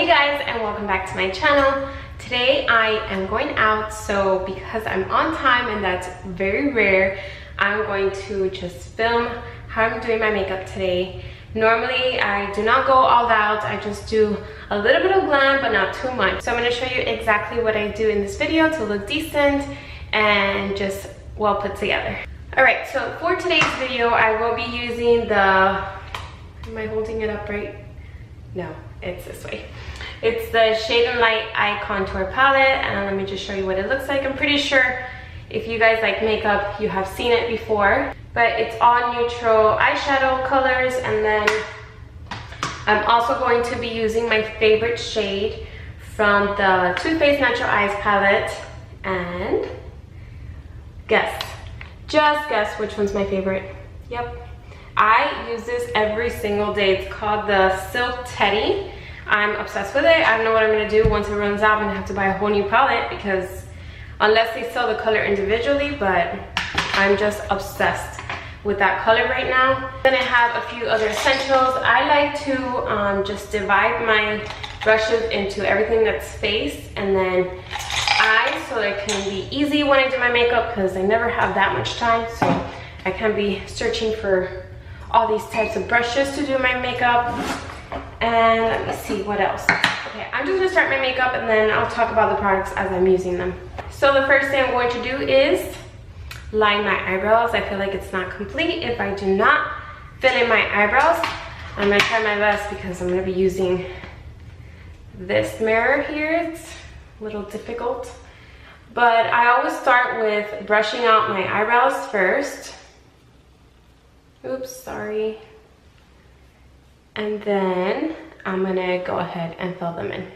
Hey guys, and welcome back to my channel. Today I am going out, so because I'm on time and that's very rare, I'm going to just film how I'm doing my makeup today. Normally I do not go all out, I just do a little bit of glam but not too much. So I'm going to show you exactly what I do in this video to look decent and just well put together. Alright, so for today's video I will be using the, am I holding it up right? No, it's this way. It's the Shade and Light Eye Contour Palette, and let me just show you what it looks like. I'm pretty sure if you guys like makeup, you have seen it before, but it's all neutral eyeshadow colors. And then I'm also going to be using my favorite shade from the Too Faced Natural Eyes palette, and just guess which one's my favorite. Yep, I use this every single day. It's called the Silk Teddy. I'm obsessed with it. I don't know what I'm gonna do once it runs out. I'm gonna have to buy a whole new palette because unless they sell the color individually, but I'm just obsessed with that color right now. Then I have a few other essentials. I like to just divide my brushes into everything that's face and then eyes, so it can be easy when I do my makeup because I never have that much time, so I can be searching for all these types of brushes to do my makeup. And let me see what else. Okay, I'm just gonna start my makeup and then I'll talk about the products as I'm using them. So the first thing I'm going to do is line my eyebrows. I feel like it's not complete if I do not fill in my eyebrows. I'm gonna try my best because I'm gonna be using this mirror here. It's a little difficult, but I always start with brushing out my eyebrows first. Oops, sorry. And then I'm gonna go ahead and fill them in.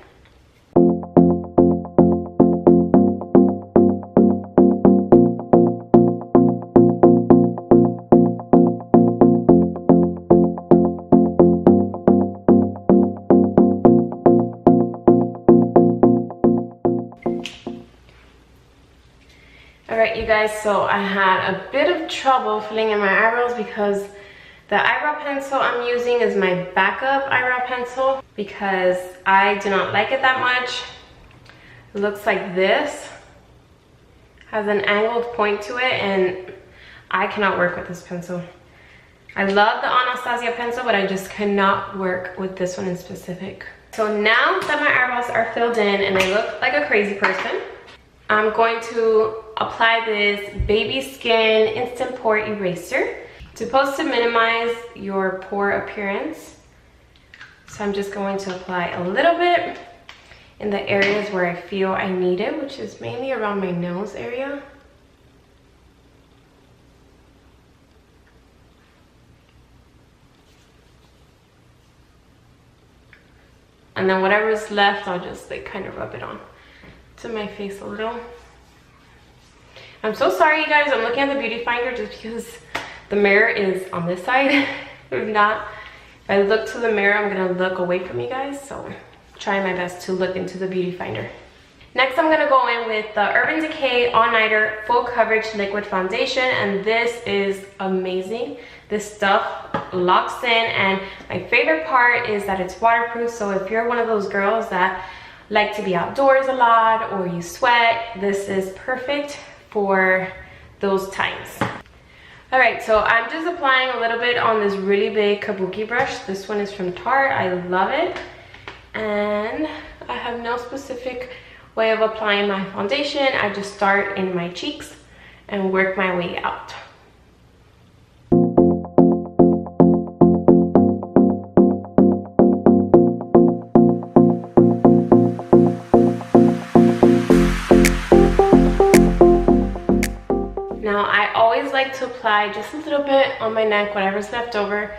Alright you guys, so I had a bit of trouble filling in my eyebrows because the eyebrow pencil I'm using is my backup eyebrow pencil because I do not like it that much. It looks like this, has an angled point to it, and I cannot work with this pencil. I love the Anastasia pencil, but I just cannot work with this one in specific. So now that my eyebrows are filled in and I look like a crazy person, I'm going to apply this Baby Skin Instant Pore Eraser. It's supposed to minimize your pore appearance. So I'm just going to apply a little bit in the areas where I feel I need it, which is mainly around my nose area. And then whatever is left, I'll just like kind of rub it on to my face a little. I'm so sorry you guys, I'm looking at the beauty finder just because the mirror is on this side. If not, if I look to the mirror, I'm gonna look away from you guys, so I'm trying my best to look into the beauty finder. Next, I'm gonna go in with the Urban Decay All Nighter Full Coverage Liquid Foundation, and this is amazing. This stuff locks in, and my favorite part is that it's waterproof, so if you're one of those girls that like to be outdoors a lot or you sweat, this is perfect for those times. Alright, so I'm just applying a little bit on this really big kabuki brush. This one is from Tarte. I love it. And I have no specific way of applying my foundation. I just start in my cheeks and work my way out. Now, I always like to apply just a little bit on my neck, whatever's left over,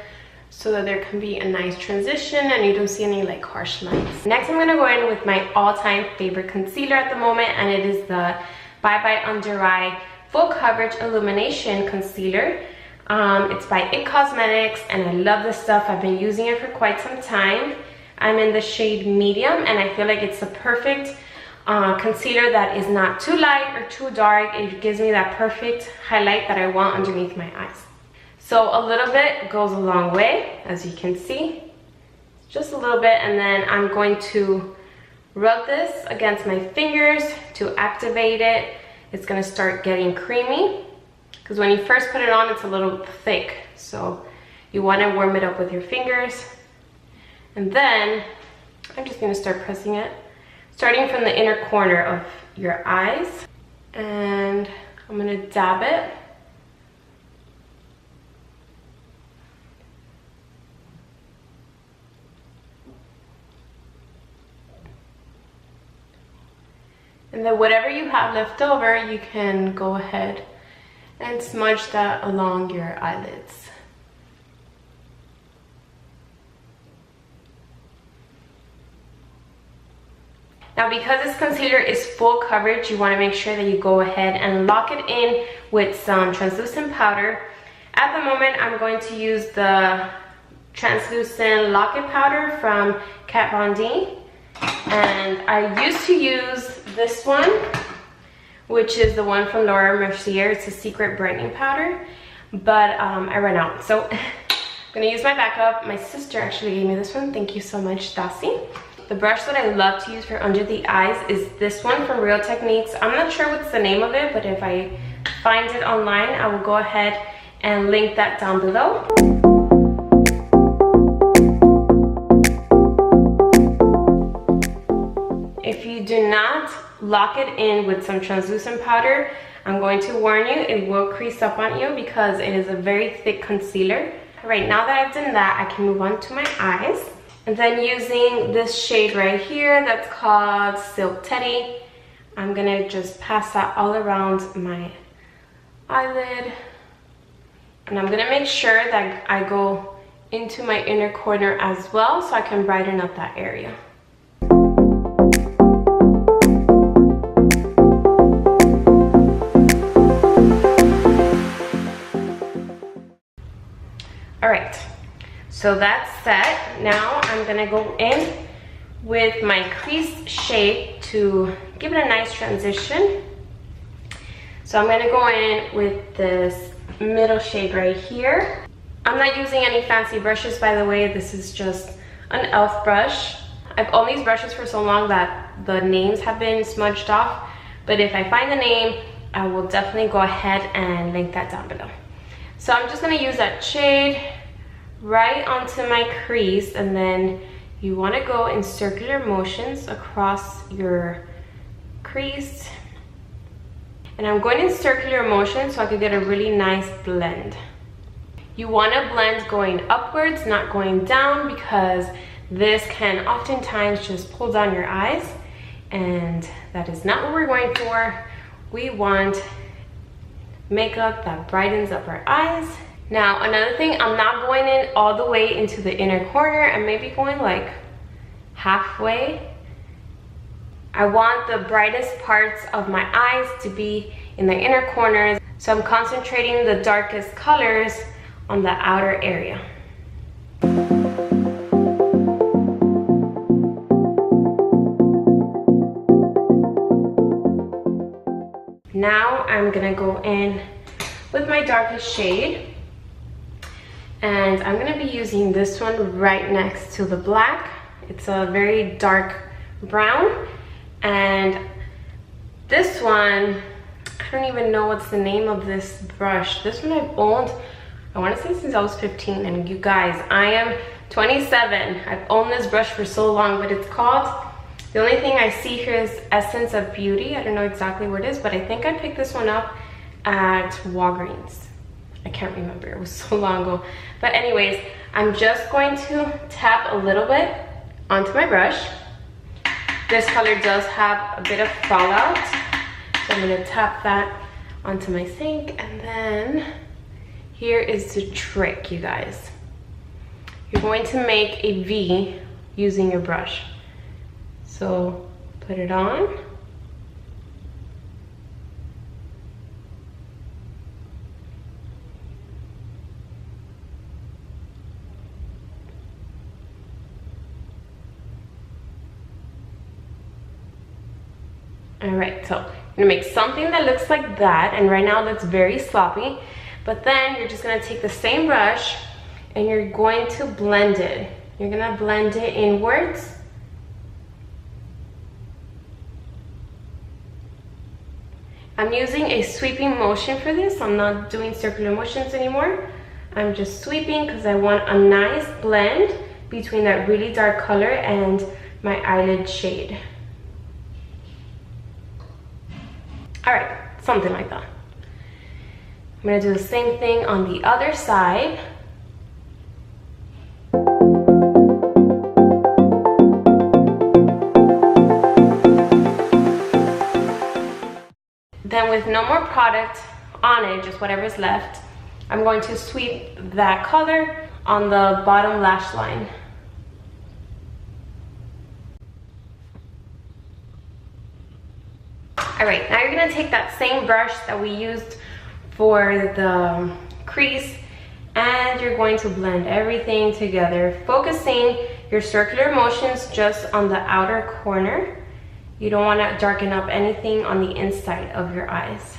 so that there can be a nice transition and you don't see any like harsh lines. Next, I'm gonna go in with my all-time favorite concealer at the moment, and it is the Bye Bye Under Eye Full Coverage Illumination Concealer. It's by IT Cosmetics, and I love this stuff. I've been using it for quite some time. I'm in the shade Medium, and I feel like it's the perfect concealer that is not too light or too dark. It gives me that perfect highlight that I want underneath my eyes. So a little bit goes a long way, as you can see. just a little bit, and then I'm going to rub this against my fingers to activate it. It's gonna start getting creamy because when you first put it on, it's a little thick. So you wanna warm it up with your fingers. And then I'm just gonna start pressing it, starting from the inner corner of your eyes. And I'm gonna dab it. And then whatever you have left over, you can go ahead and smudge that along your eyelids. Now, because this concealer is full coverage, you want to make sure that you go ahead and lock it in with some translucent powder. At the moment, I'm going to use the translucent locket powder from Kat Von D. And I used to use this one, which is the one from Laura Mercier. It's a secret brightening powder, but I ran out. So I'm gonna use my backup. My sister actually gave me this one. Thank you so much, Dasi. The brush that I love to use for under the eyes is this one from Real Techniques. I'm not sure what's the name of it, but if I find it online, I will go ahead and link that down below. If you do not lock it in with some translucent powder, I'm going to warn you, it will crease up on you because it is a very thick concealer. Right, now that I've done that, I can move on to my eyes. And then using this shade right here that's called Silk Teddy, I'm gonna just pass that all around my eyelid. And I'm gonna make sure that I go into my inner corner as well so I can brighten up that area. All right, so that's set. Now I'm gonna go in with my Crease shade to give it a nice transition. So I'm gonna go in with this middle shade right here. I'm not using any fancy brushes, by the way. This is just an e.l.f. brush. I've owned these brushes for so long that the names have been smudged off, but if I find the name, I will definitely go ahead and link that down below. So I'm just gonna use that shade right onto my crease, and then you want to go in circular motions across your crease. And I'm going in circular motion so I could get a really nice blend. You want to blend going upwards, not going down, because this can oftentimes just pull down your eyes, and that is not what we're going for. We want makeup that brightens up our eyes. Now, another thing, I'm not going in all the way into the inner corner. I'm maybe going like halfway. I want the brightest parts of my eyes to be in the inner corners, so I'm concentrating the darkest colors on the outer area. Now I'm gonna go in with my darkest shade, and I'm gonna be using this one right next to the black. It's a very dark brown, and this one, I don't even know what's the name of this brush. This one I've owned, I want to say since I was 15, and you guys, I am 27. I've owned this brush for so long, but it's called, the only thing I see here is Essence of Beauty. I don't know exactly where it is, but I think I picked this one up at Walgreens. I can't remember, it was so long ago. But anyways, I'm just going to tap a little bit onto my brush. This color does have a bit of fallout, so I'm gonna tap that onto my sink. And then here is the trick, you guys. You're going to make a V using your brush. So put it on. All right, so I'm gonna make something that looks like that, and right now it looks very sloppy, but then you're just gonna take the same brush and you're going to blend it You're gonna blend it inwards. I'm using a sweeping motion for this. I'm not doing circular motions anymore. I'm just sweeping because I want a nice blend between that really dark color and my eyelid shade. All right, something like that. I'm gonna do the same thing on the other side. Then with no more product on it, just whatever's left, I'm going to sweep that color on the bottom lash line. All right, now you're gonna take that same brush that we used for the crease and you're going to blend everything together, focusing your circular motions just on the outer corner. You don't want to darken up anything on the inside of your eyes.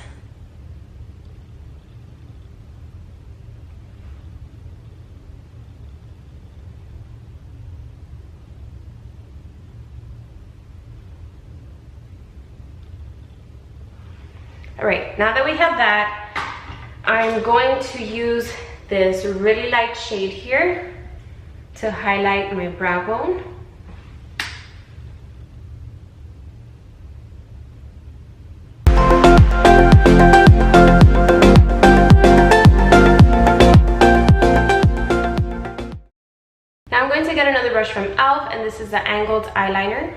All right, now that we have that, I'm going to use this really light shade here to highlight my brow bone. Now I'm going to get another brush from e.l.f. and this is the angled eyeliner.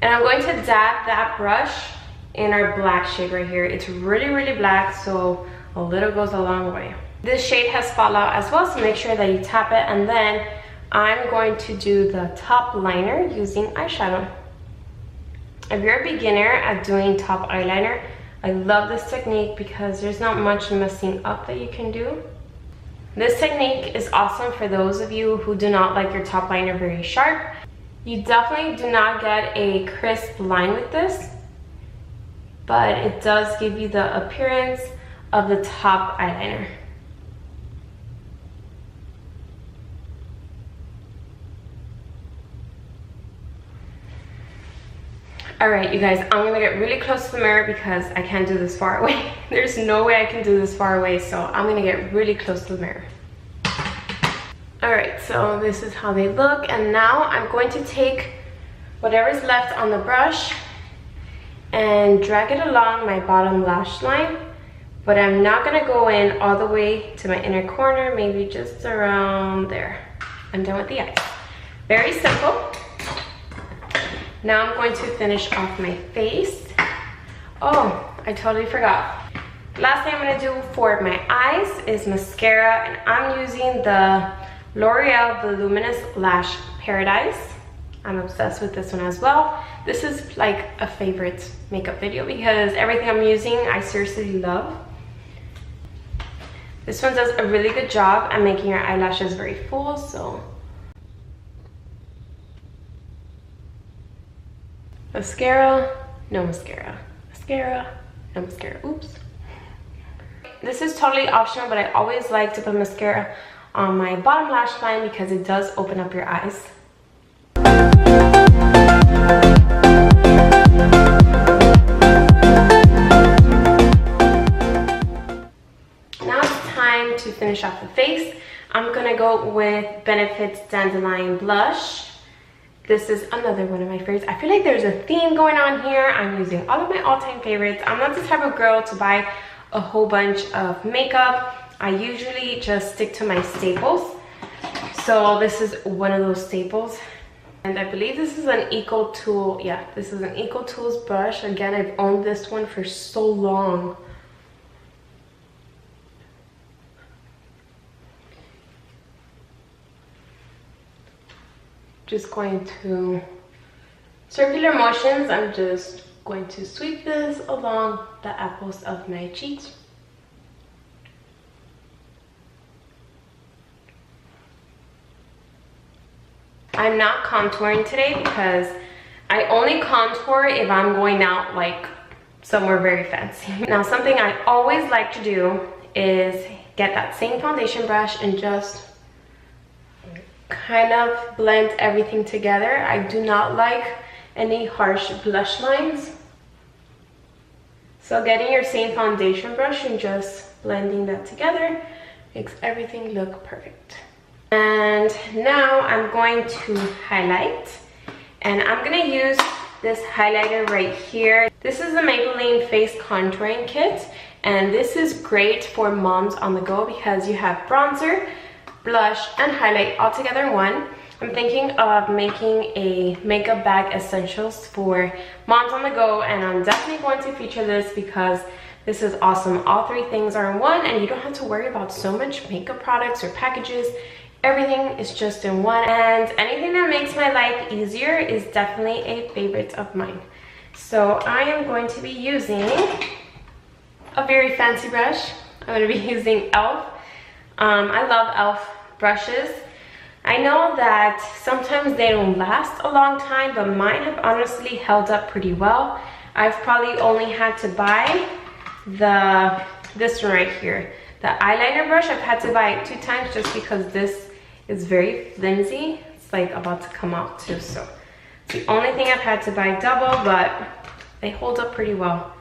And I'm going to dab that brush in our black shade right here. It's really, really black, so a little goes a long way. This shade has fallout as well, so make sure that you tap it. And then I'm going to do the top liner using eyeshadow. If you're a beginner at doing top eyeliner, I love this technique because there's not much messing up that you can do. This technique is awesome for those of you who do not like your top liner very sharp. You definitely do not get a crisp line with this, but it does give you the appearance of the top eyeliner. All right, you guys, I'm gonna get really close to the mirror because I can't do this far away. There's no way I can do this far away, so I'm gonna get really close to the mirror. All right, so this is how they look, and now I'm going to take whatever's left on the brush and drag it along my bottom lash line, but I'm not gonna go in all the way to my inner corner, maybe just around there. I'm done with the eyes. Very simple. Now I'm going to finish off my face. Oh, I totally forgot. Last thing I'm gonna do for my eyes is mascara, and I'm using the L'Oreal Voluminous Lash Paradise. I'm obsessed with this one as well. This is like a favorite makeup video because everything I'm using I seriously love. This one does a really good job at making your eyelashes very full, so. Mascara, no mascara. Mascara, no mascara, oops. This is totally optional, but I always like to put mascara on my bottom lash line because it does open up your eyes. Now it's time to finish off the face. I'm gonna go with Benefit's Dandelion Blush. This is another one of my favorites. I feel like there's a theme going on here. I'm using all of my all-time favorites. I'm not the type of girl to buy a whole bunch of makeup. I usually just stick to my staples. So this is one of those staples. And I believe this is an Eco Tool. Yeah, this is an Eco Tools brush. Again, I've owned this one for so long. Just going to circular motions. I'm just going to sweep this along the apples of my cheeks. I'm not contouring today because I only contour if I'm going out like somewhere very fancy. Now, something I always like to do is get that same foundation brush and just kind of blend everything together. I do not like any harsh blush lines. So getting your same foundation brush and just blending that together makes everything look perfect. And now I'm going to highlight, and I'm gonna use this highlighter right here. This is the Maybelline Face Contouring Kit, and this is great for moms on the go because you have bronzer, blush, and highlight all together in one. I'm thinking of making a makeup bag essentials for moms on the go, and I'm definitely going to feature this because this is awesome. All three things are in one, and you don't have to worry about so much makeup products or packages. Everything is just in one, and anything that makes my life easier is definitely a favorite of mine. So I am going to be using a very fancy brush. I'm going to be using e.l.f. I love e.l.f. brushes. I know that sometimes they don't last a long time, but mine have honestly held up pretty well. I've probably only had to buy this one right here, the eyeliner brush. I've had to buy it 2 times just because this is very flimsy. It's like about to come out too, so it's the only thing I've had to buy double, but they hold up pretty well.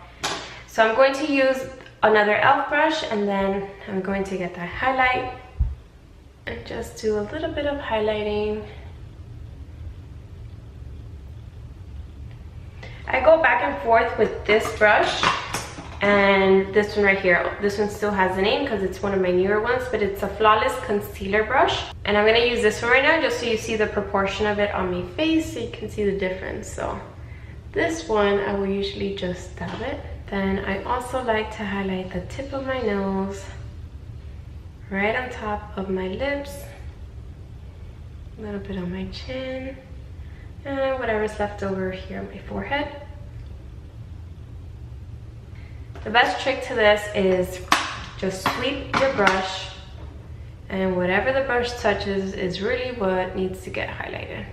So I'm going to use another e.l.f. brush, and then I'm going to get that highlight and just do a little bit of highlighting. I go back and forth with this brush and this one right here. This one still has a name because it's one of my newer ones, but it's a Flawless Concealer brush. And I'm gonna use this one right now just so you see the proportion of it on my face, so you can see the difference. So this one, I will usually just dab it. Then I also like to highlight the tip of my nose, right on top of my lips, a little bit on my chin, and whatever's left over here on my forehead. The best trick to this is just sweep your brush, and whatever the brush touches is really what needs to get highlighted.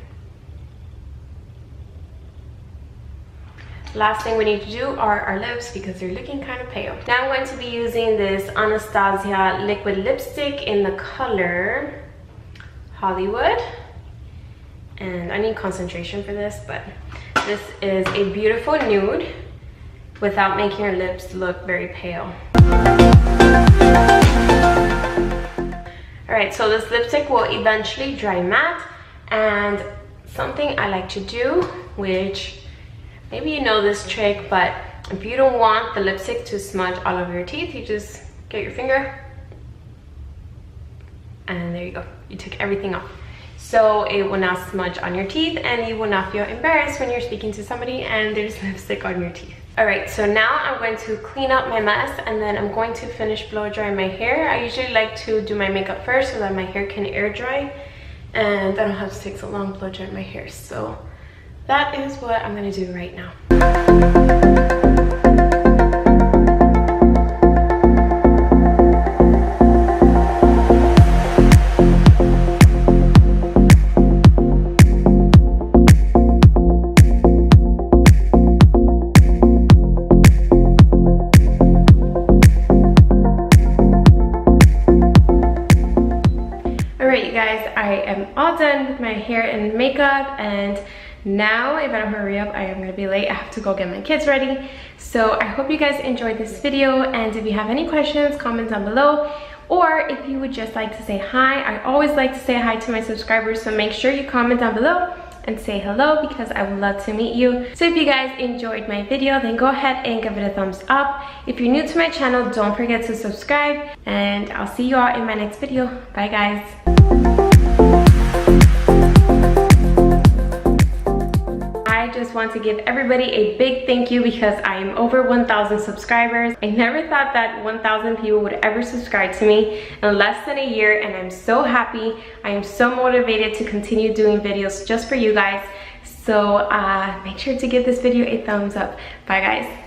Last thing we need to do are our lips because they're looking kind of pale. Now I'm going to be using this Anastasia liquid lipstick in the color Hollywood. And I need concentration for this, but this is a beautiful nude without making your lips look very pale. Alright, so this lipstick will eventually dry matte, and something I like to do, which maybe you know this trick, but if you don't want the lipstick to smudge all over your teeth, you just get your finger and there you go. You took everything off. So it will not smudge on your teeth, and you will not feel embarrassed when you're speaking to somebody and there's lipstick on your teeth. Alright, so now I'm going to clean up my mess, and then I'm going to finish blow drying my hair. I usually like to do my makeup first so that my hair can air dry and I don't have to take so long blow drying my hair. So that is what I'm gonna do right now. Alright you guys, I am all done with my hair and makeup, and now if I don't hurry up I am gonna be late. I have to go get my kids ready. So I hope you guys enjoyed this video, and if you have any questions, comment down below, or if you would just like to say hi. I always like to say hi to my subscribers, so make sure you comment down below and say hello because I would love to meet you. So if you guys enjoyed my video, then go ahead and give it a thumbs up. If you're new to my channel, don't forget to subscribe, and I'll see you all in my next video. Bye guys. I just want to give everybody a big thank you because I am over 1,000 subscribers. I never thought that 1,000 people would ever subscribe to me in less than a year, and I'm so happy. I am so motivated to continue doing videos just for you guys. So make sure to give this video a thumbs up. Bye guys.